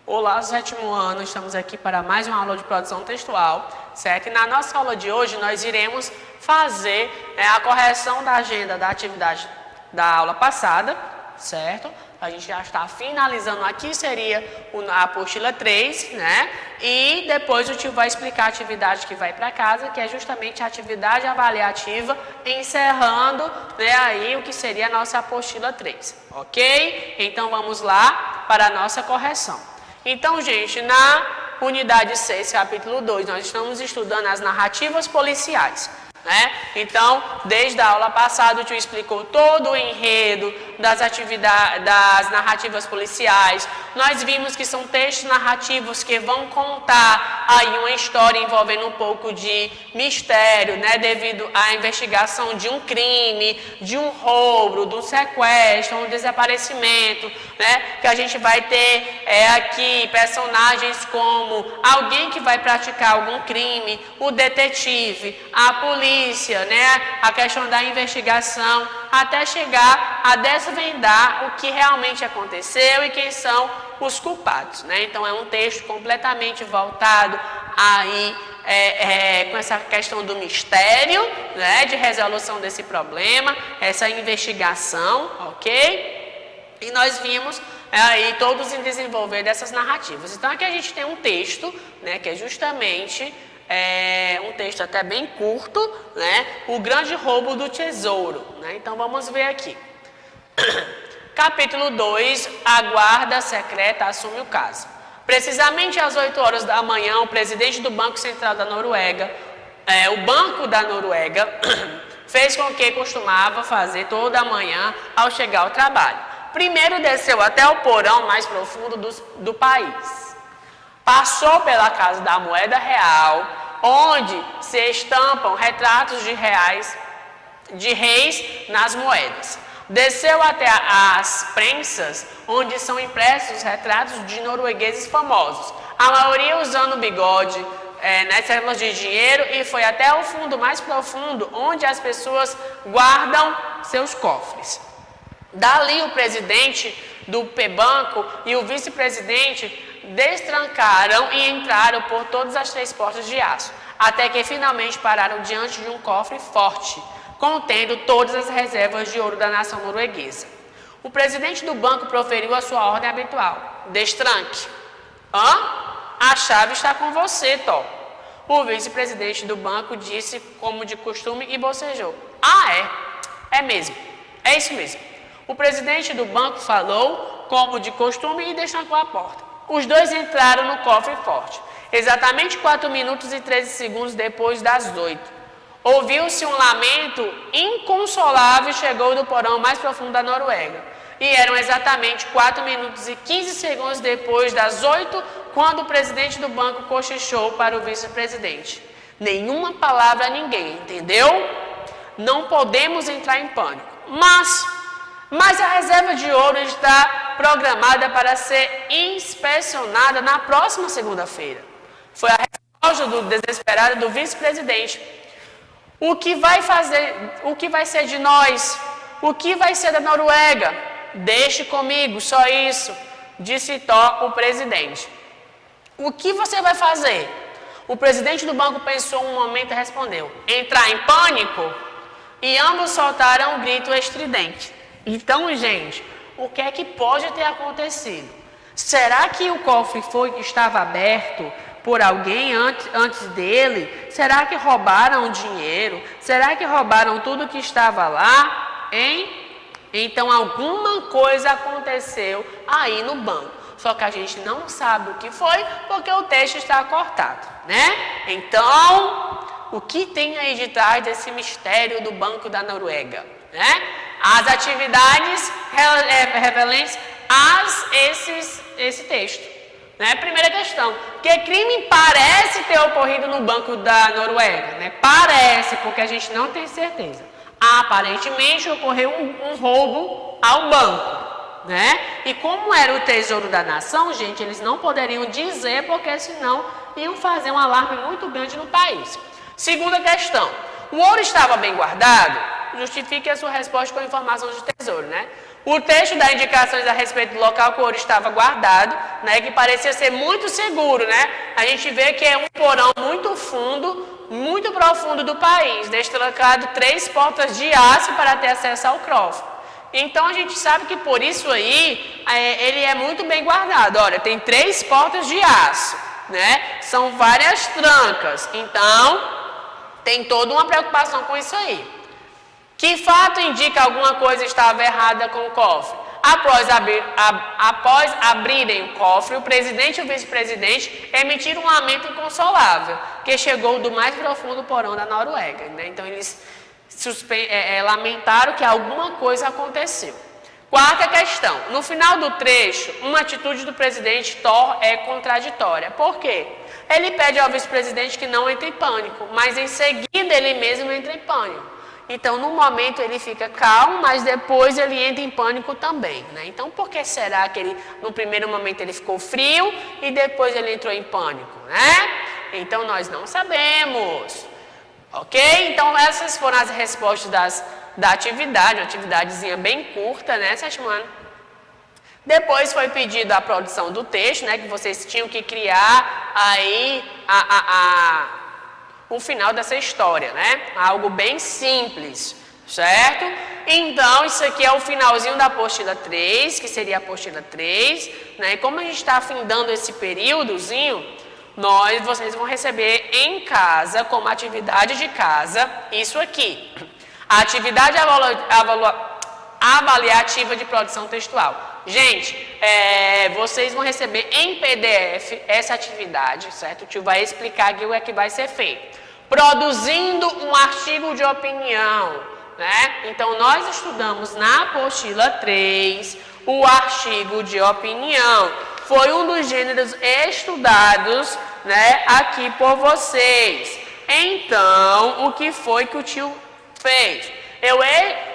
Olá, sétimo ano, estamos aqui para mais uma aula de produção textual, certo? E na nossa aula de hoje nós iremos fazer a correção da agenda da atividade da aula passada, certo? A gente já está finalizando aqui, seria a apostila 3, né? E depois o tio vai explicar a atividade que vai para casa, que é justamente a atividade avaliativa, encerrando, né, aí o que seria a nossa apostila 3, ok? Então vamos lá para a nossa correção. Então, gente, na unidade 6, capítulo 2, nós estamos estudando as narrativas policiais, né? Então, desde a aula passada, o tio explicou todo o enredo das atividades, das narrativas policiais. Nós vimos que são textos narrativos que vão contar aí uma história envolvendo um pouco de mistério, né? Devido à investigação de um crime, de um roubo, de um sequestro, um desaparecimento, né? Que a gente vai ter aqui personagens como alguém que vai praticar algum crime, o detetive, a polícia, né? A questão da investigação, até chegar a desvendar o que realmente aconteceu e quem são os culpados, né? Então é um texto completamente voltado aí com essa questão do mistério, né? De resolução desse problema, essa investigação, ok? E nós vimos aí todos em desenvolver dessas narrativas. Então aqui a gente tem um texto, né? Que é justamente um texto até bem curto, né? O grande roubo do tesouro, né? Então vamos ver aqui. Capítulo 2, a guarda secreta assume o caso. Precisamente às 8 horas da manhã, o presidente do Banco Central da Noruega, o Banco da Noruega, fez com o que costumava fazer toda manhã ao chegar ao trabalho. Primeiro desceu até o porão mais profundo do país. Passou pela Casa da Moeda Real, onde se estampam retratos de reis nas moedas. Desceu até as prensas, onde são impressos retratos de noruegueses famosos, a maioria usando bigode, nas cédulas de dinheiro, e foi até o fundo mais profundo, onde as pessoas guardam seus cofres. Dali o presidente do Banco e o vice-presidente destrancaram e entraram por todas as 3 portas de aço, até que finalmente pararam diante de um cofre forte, contendo todas as reservas de ouro da nação norueguesa. O presidente do banco proferiu a sua ordem habitual: destranque. A chave está com você, Thor. O vice-presidente do banco disse como de costume e bocejou: é mesmo, é isso mesmo. O presidente do banco falou como de costume e destrancou a porta. Os dois entraram no cofre forte, exatamente 4 minutos e 13 segundos depois das 8. Ouviu-se um lamento inconsolável e chegou do porão mais profundo da Noruega. E eram exatamente 4 minutos e 15 segundos depois das 8, quando o presidente do banco cochichou para o vice-presidente: nenhuma palavra a ninguém, entendeu? Não podemos entrar em pânico. Mas a reserva de ouro está programada para ser inspecionada na próxima segunda-feira. Foi a resposta desesperada do vice-presidente. O que vai ser de nós? O que vai ser da Noruega? Deixe comigo, só isso, disse Thor, o presidente. O que você vai fazer? O presidente do banco pensou um momento e respondeu: entrar em pânico? E ambos soltaram um grito estridente. Então, gente, o que é que pode ter acontecido? Será que o cofre estava aberto por alguém antes dele? Será que roubaram o dinheiro? Será que roubaram tudo que estava lá? Hein? Então, alguma coisa aconteceu aí no banco. Só que a gente não sabe o que foi, porque o texto está cortado, né? Então, o que tem aí de trás desse mistério do Banco da Noruega, né? As atividades referentes a esse texto, né? Primeira questão: que crime parece ter ocorrido no Banco da Noruega, né? Parece, porque a gente não tem certeza. Aparentemente ocorreu um roubo ao banco, né? E como era o tesouro da nação, gente, eles não poderiam dizer, porque senão iam fazer um alarme muito grande no país. Segunda questão: o ouro estava bem guardado? Justifique a sua resposta com informação de tesouro, né? O texto das indicações a respeito do local que o ouro estava guardado, né, que parecia ser muito seguro, né? A gente vê que é um porão muito fundo, muito profundo do país, destacado 3 portas de aço para ter acesso ao cofre. Então a gente sabe que por isso aí ele é muito bem guardado. Olha, tem 3 portas de aço, né? São várias trancas. Então tem toda uma preocupação com isso aí. Que fato indica alguma coisa estava errada com o cofre? Após abrirem o cofre, o presidente e o vice-presidente emitiram um lamento inconsolável, que chegou do mais profundo porão da Noruega. Né? Então eles lamentaram que alguma coisa aconteceu. Quarta questão. No final do trecho, uma atitude do presidente Thor é contraditória. Por quê? Ele pede ao vice-presidente que não entre em pânico, mas em seguida ele mesmo entra em pânico. Então, no momento ele fica calmo, mas depois ele entra em pânico também, né? Então, por que será que ele, no primeiro momento ele ficou frio e depois ele entrou em pânico, né? Então, nós não sabemos, ok? Então, essas foram as respostas da atividade, uma atividadezinha bem curta, né, sétimo ano? Depois foi pedido a produção do texto, né, que vocês tinham que criar aí o final dessa história, né? Algo bem simples, certo? Então, isso aqui é o finalzinho da apostila 3, que seria a apostila 3, né? E como a gente está afindando esse períodozinho, vocês vão receber em casa, como atividade de casa, isso aqui. A atividade avaliativa de produção textual. Gente, vocês vão receber em PDF essa atividade, certo? O tio vai explicar aqui o que vai ser feito. Produzindo um artigo de opinião, né? Então, nós estudamos na apostila 3 o artigo de opinião. Foi um dos gêneros estudados, né, aqui por vocês. Então, o que foi que o tio fez? Eu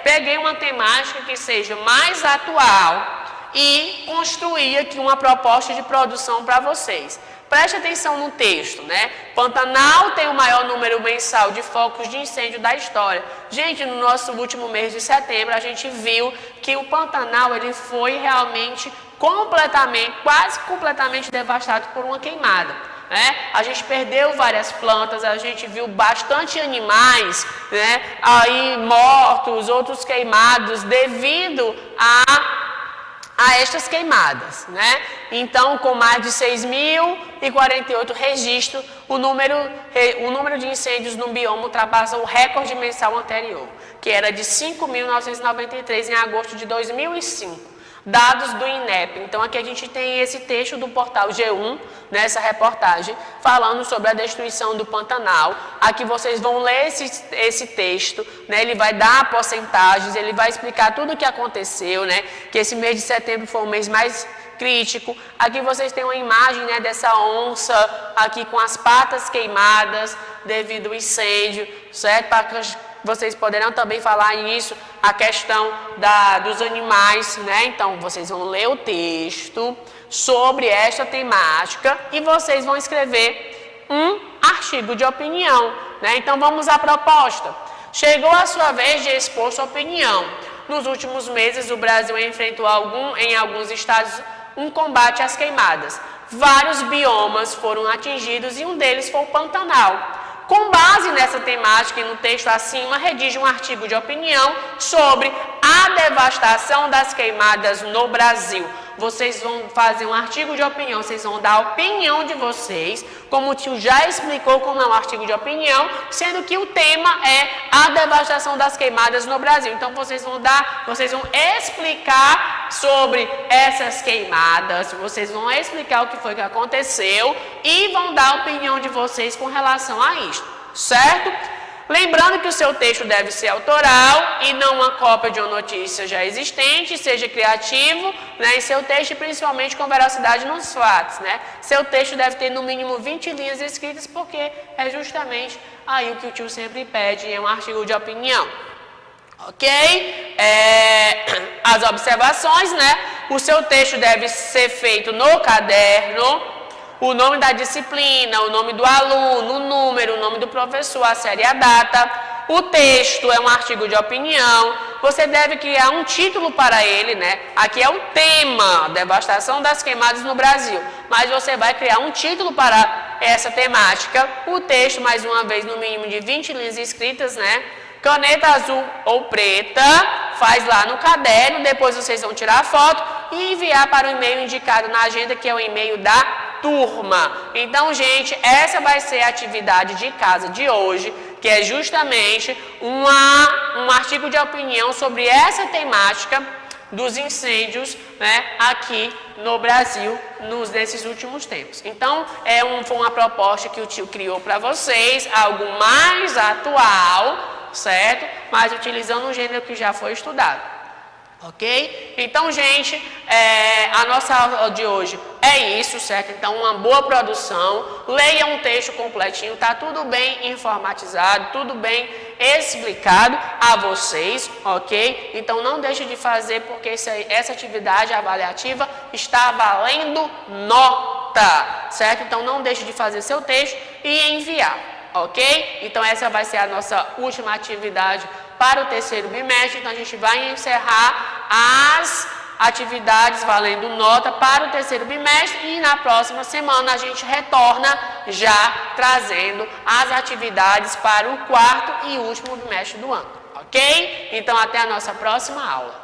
peguei uma temática que seja mais atual e construí aqui uma proposta de produção para vocês. Preste atenção no texto, né? Pantanal tem o maior número mensal de focos de incêndio da história. Gente, no nosso último mês de setembro, a gente viu que o Pantanal ele foi realmente quase completamente devastado por uma queimada. Né? A gente perdeu várias plantas, a gente viu bastante animais, né, aí mortos, outros queimados devido a estas queimadas, né? Então, com mais de 6.048 registros, o número de incêndios no bioma ultrapassa o recorde mensal anterior, que era de 5.993 em agosto de 2005. Dados do INEP. Então, aqui a gente tem esse texto do portal G1, nessa reportagem, falando sobre a destruição do Pantanal. Aqui vocês vão ler esse texto, né? Ele vai dar porcentagens, ele vai explicar tudo o que aconteceu, né? Que esse mês de setembro foi o mês mais crítico. Aqui vocês têm uma imagem, né, dessa onça aqui com as patas queimadas devido ao incêndio, certo? Para que vocês poderão também falar nisso, a questão dos animais, né? Então, vocês vão ler o texto sobre esta temática e vocês vão escrever um artigo de opinião, né? Então, vamos à proposta. Chegou a sua vez de expor sua opinião. Nos últimos meses, o Brasil enfrentou em alguns estados um combate às queimadas. Vários biomas foram atingidos e um deles foi o Pantanal. Com base nessa temática e no texto acima, redige um artigo de opinião sobre a devastação das queimadas no Brasil. Vocês vão fazer um artigo de opinião, vocês vão dar a opinião de vocês, como o tio já explicou como é um artigo de opinião, sendo que o tema é a devastação das queimadas no Brasil. Então vocês vão explicar sobre essas queimadas, vocês vão explicar o que foi que aconteceu e vão dar a opinião de vocês com relação a isto, certo? Lembrando que o seu texto deve ser autoral e não uma cópia de uma notícia já existente, seja criativo, né, em seu texto, principalmente com veracidade nos fatos, né? Seu texto deve ter no mínimo 20 linhas escritas, porque é justamente aí o que o tio sempre pede, é um artigo de opinião. Ok? As observações, né? O seu texto deve ser feito no caderno. O nome da disciplina, o nome do aluno, o número, o nome do professor, a série e a data. O texto é um artigo de opinião. você deve criar um título para ele, né? Aqui é o tema, devastação das queimadas no Brasil, mas você vai criar um título para essa temática, o texto, mais uma vez, no mínimo de 20 linhas escritas, né? Caneta azul ou preta, faz lá no caderno, depois vocês vão tirar a foto e enviar para o e-mail indicado na agenda, que é o e-mail da turma. Então, gente, essa vai ser a atividade de casa de hoje, que é justamente um artigo de opinião sobre essa temática dos incêndios, né, aqui no Brasil nesses últimos tempos. Então, foi uma proposta que o tio criou para vocês, algo mais atual, certo? Mas utilizando um gênero que já foi estudado. Ok? Então, gente, a nossa aula de hoje é isso, certo? Então, uma boa produção, leia um texto completinho, tá tudo bem informatizado, tudo bem explicado a vocês, ok? Então, não deixe de fazer, porque essa atividade avaliativa está valendo nota, certo? Então, não deixe de fazer seu texto e enviar, ok? Então, essa vai ser a nossa última atividade para o terceiro bimestre. Então, a gente vai encerrar as atividades valendo nota para o terceiro bimestre e na próxima semana a gente retorna já trazendo as atividades para o quarto e último bimestre do ano, ok? Então, até a nossa próxima aula.